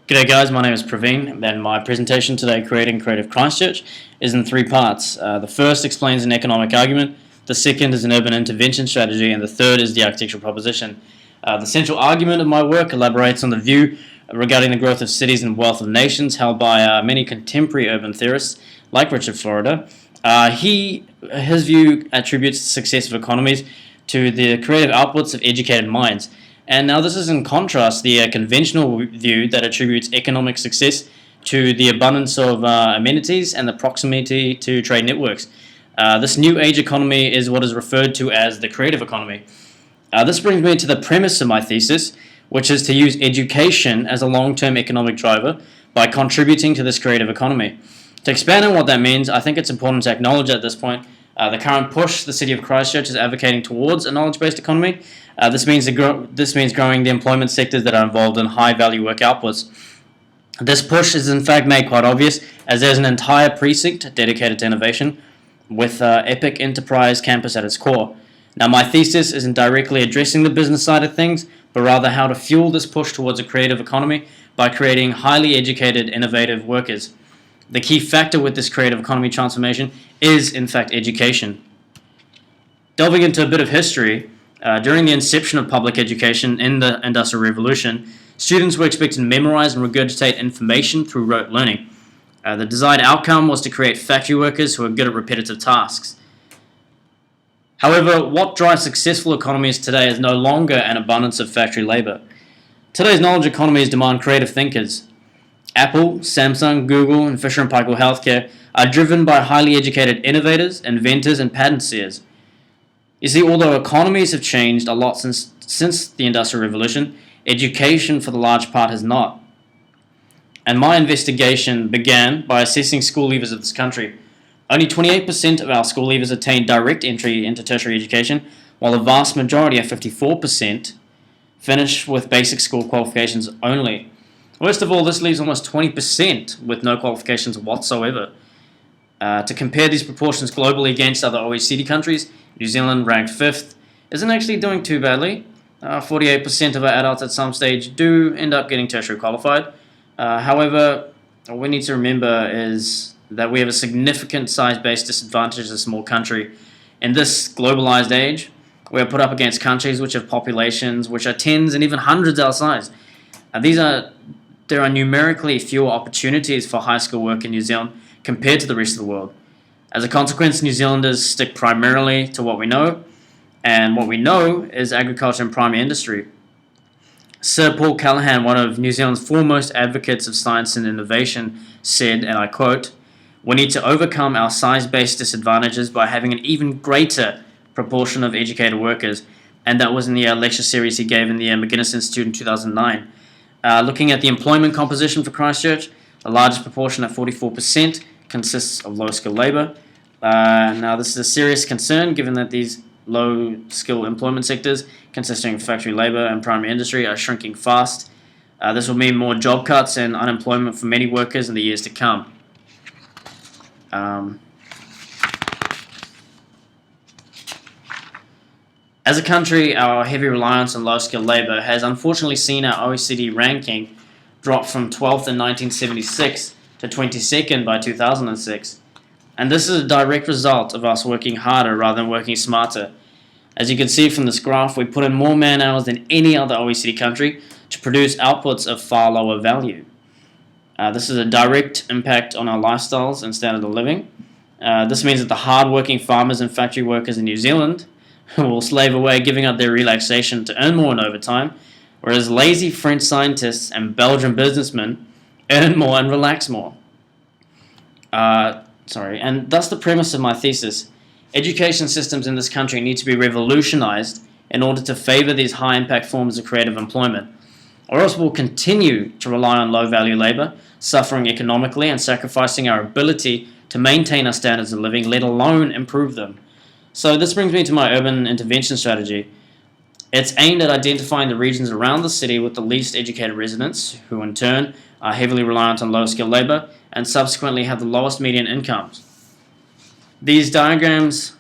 G'day guys, my name is Praveen, and my presentation today, Creating Creative Christchurch, is in three parts. The first explains an economic argument, the second is an urban intervention strategy, and the third is the architectural proposition. The central argument of my work elaborates on the view regarding the growth of cities and wealth of nations held by many contemporary urban theorists like Richard Florida. His view attributes the success of economies to the creative outputs of educated minds. And now this is in contrast the conventional view that attributes economic success to the abundance of amenities and the proximity to trade networks. This new age economy is what is referred to as the creative economy. This brings me to the premise of my thesis, which is to use education as a long-term economic driver by contributing to this creative economy. To expand on what that means, I think it's important to acknowledge at this point the current push the City of Christchurch is advocating towards a knowledge-based economy. This means growing the employment sectors that are involved in high-value work outputs. This push is in fact made quite obvious, as there's an entire precinct dedicated to innovation, with Epic Enterprise Campus at its core. Now, my thesis isn't directly addressing the business side of things, but rather how to fuel this push towards a creative economy by creating highly educated, innovative workers. The key factor with this creative economy transformation is, in fact, education. Delving into a bit of history, during the inception of public education in the Industrial Revolution, students were expected to memorize and regurgitate information through rote learning. The desired outcome was to create factory workers who are good at repetitive tasks. However, what drives successful economies today is no longer an abundance of factory labor. Today's knowledge economies demand creative thinkers. Apple, Samsung, Google, and Fisher & Paykel Healthcare are driven by highly educated innovators, inventors, and patent seers. You see, although economies have changed a lot since the Industrial Revolution, education for the large part has not. And my investigation began by assessing school leavers of this country. Only 28% of our school leavers attain direct entry into tertiary education, while the vast majority of 54% finish with basic school qualifications only. Worst of all, this leaves almost 20% with no qualifications whatsoever. To compare these proportions globally against other OECD countries, New Zealand, ranked 5th, isn't actually doing too badly. 48% of our adults at some stage do end up getting tertiary qualified. However, what we need to remember is that we have a significant size-based disadvantage as a small country. In this globalized age, we are put up against countries which have populations which are tens and even hundreds our size. There are numerically fewer opportunities for high school work in New Zealand compared to the rest of the world. As a consequence, New Zealanders stick primarily to what we know, and what we know is agriculture and primary industry. Sir Paul Callaghan, one of New Zealand's foremost advocates of science and innovation, said, and I quote, "We need to overcome our size-based disadvantages by having an even greater proportion of educated workers," and that was in the lecture series he gave in the McGuinness Institute in 2009. Looking at the employment composition for Christchurch, the largest proportion at 44% consists of low-skilled labour. Now, this is a serious concern given that these low-skilled employment sectors, consisting of factory labour and primary industry, are shrinking fast. This will mean more job cuts and unemployment for many workers in the years to come. As a country, our heavy reliance on low-skilled labour has unfortunately seen our OECD ranking drop from 12th in 1976 to 22nd by 2006. And this is a direct result of us working harder rather than working smarter. As you can see from this graph, we put in more man hours than any other OECD country to produce outputs of far lower value. This is a direct impact on our lifestyles and standard of living. This means that the hard-working farmers and factory workers in New Zealand will slave away, giving up their relaxation to earn more in overtime, whereas lazy French scientists and Belgian businessmen earn more and relax more. And that's the premise of my thesis. Education systems in this country need to be revolutionized in order to favor these high-impact forms of creative employment, or else we'll continue to rely on low-value labor, suffering economically and sacrificing our ability to maintain our standards of living, let alone improve them. So this brings me to my urban intervention strategy. It's aimed at identifying the regions around the city with the least educated residents, who in turn are heavily reliant on low-skilled labor and subsequently have the lowest median incomes. These diagrams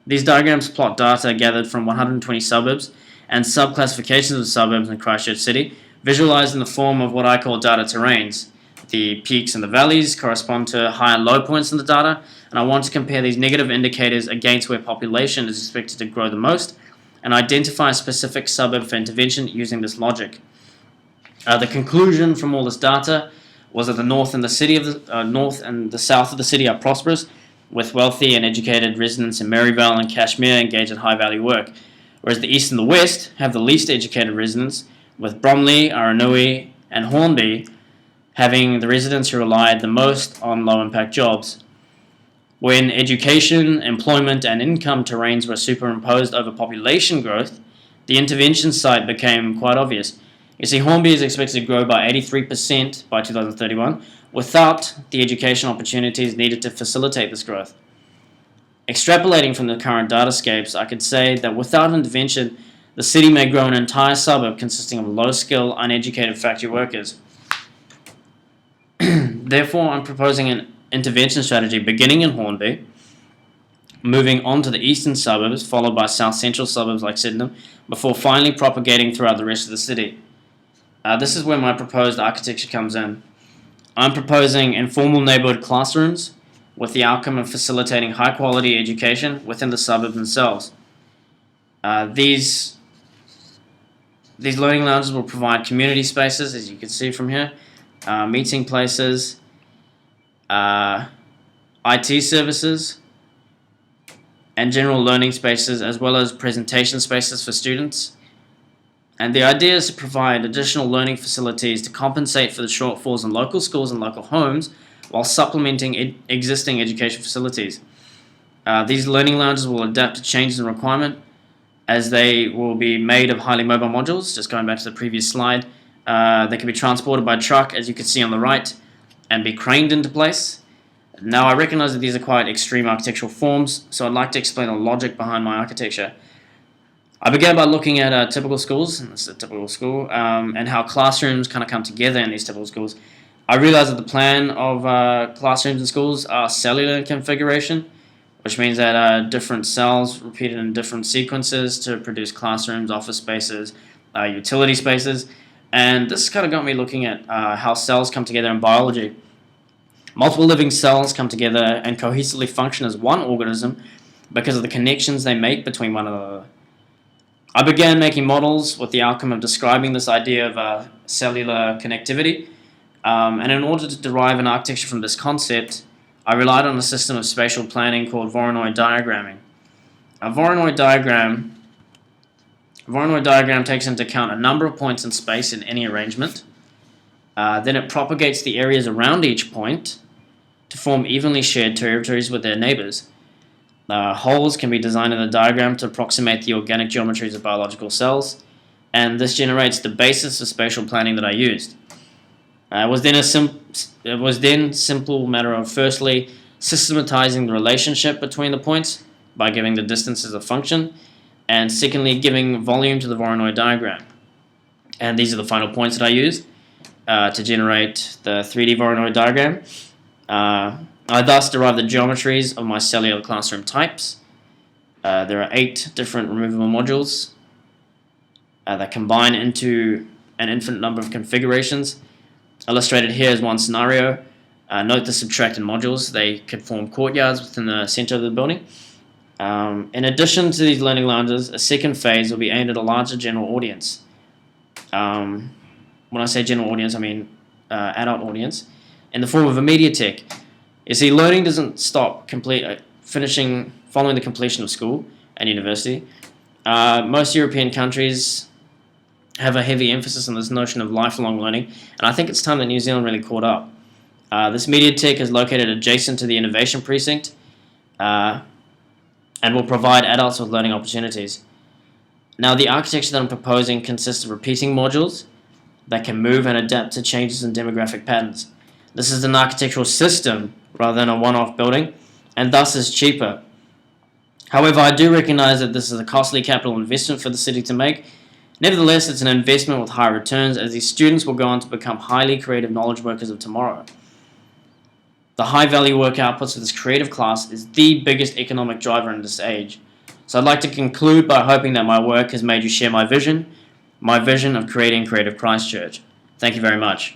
plot data gathered from 120 suburbs and subclassifications of suburbs in Christchurch City visualized in the form of what I call data terrains. The peaks and the valleys correspond to high and low points in the data, and I want to compare these negative indicators against where population is expected to grow the most, and identify a specific suburb for intervention using this logic. The conclusion from all this data was that the north and the south of the city are prosperous, with wealthy and educated residents in Maryvale and Kashmir engaged in high-value work, whereas the east and the west have the least educated residents, with Bromley, Aranui, and Hornby having the residents who relied the most on low-impact jobs. When education, employment, and income terrains were superimposed over population growth, the intervention site became quite obvious. You see, Hornby is expected to grow by 83% by 2031 without the education opportunities needed to facilitate this growth. Extrapolating from the current datascapes, I could say that without intervention, the city may grow an entire suburb consisting of low-skill, uneducated factory workers. Therefore, I'm proposing an intervention strategy beginning in Hornby, moving on to the eastern suburbs, followed by south-central suburbs like Sydenham, before finally propagating throughout the rest of the city. This is where my proposed architecture comes in. I'm proposing informal neighborhood classrooms with the outcome of facilitating high-quality education within the suburbs themselves. These learning lounges will provide community spaces, as you can see from here, meeting places, IT services, and general learning spaces, as well as presentation spaces for students. And the idea is to provide additional learning facilities to compensate for the shortfalls in local schools and local homes while supplementing existing education facilities. These learning lounges will adapt to changes in requirement as they will be made of highly mobile modules. Just going back to the previous slide, they can be transported by truck, as you can see on the right, and be craned into place. Now, I recognize that these are quite extreme architectural forms, so I'd like to explain the logic behind my architecture. I began by looking at typical schools, and this is a typical school, and how classrooms kind of come together in these typical schools. I realized that the plan of classrooms in schools are cellular in configuration, which means that different cells repeated in different sequences to produce classrooms, office spaces, utility spaces, and this kind of got me looking at how cells come together in biology. Multiple living cells come together and cohesively function as one organism because of the connections they make between one another. I began making models with the outcome of describing this idea of cellular connectivity, and in order to derive an architecture from this concept, I relied on a system of spatial planning called Voronoi diagramming. A Voronoi diagram takes into account a number of points in space in any arrangement. Then it propagates the areas around each point to form evenly shared territories with their neighbors. Holes can be designed in the diagram to approximate the organic geometries of biological cells, and this generates the basis of spatial planning that I used. It was then simple matter of firstly systematizing the relationship between the points by giving the distances a function, and secondly giving volume to the Voronoi diagram. And these are the final points that I used to generate the 3D Voronoi diagram. I thus derived the geometries of my cellular classroom types. There are 8 different removable modules that combine into an infinite number of configurations. Illustrated here is one scenario. Note the subtracted modules. They could form courtyards within the center of the building. In addition to these learning lounges, a second phase will be aimed at a larger general audience. When I say general audience, I mean adult audience, in the form of a mediatek. You see, learning doesn't stop following the completion of school and university. Most European countries have a heavy emphasis on this notion of lifelong learning, and I think it's time that New Zealand really caught up. This mediatek is located adjacent to the innovation precinct and will provide adults with learning opportunities. Now, the architecture that I'm proposing consists of repeating modules that can move and adapt to changes in demographic patterns. This is an architectural system rather than a one-off building, and thus is cheaper. However, I do recognize that this is a costly capital investment for the city to make. Nevertheless, it's an investment with high returns, as these students will go on to become highly creative knowledge workers of tomorrow. The high-value work outputs of this creative class is the biggest economic driver in this age. So I'd like to conclude by hoping that my work has made you share my vision my vision of creating Creative Christchurch. Thank you very much.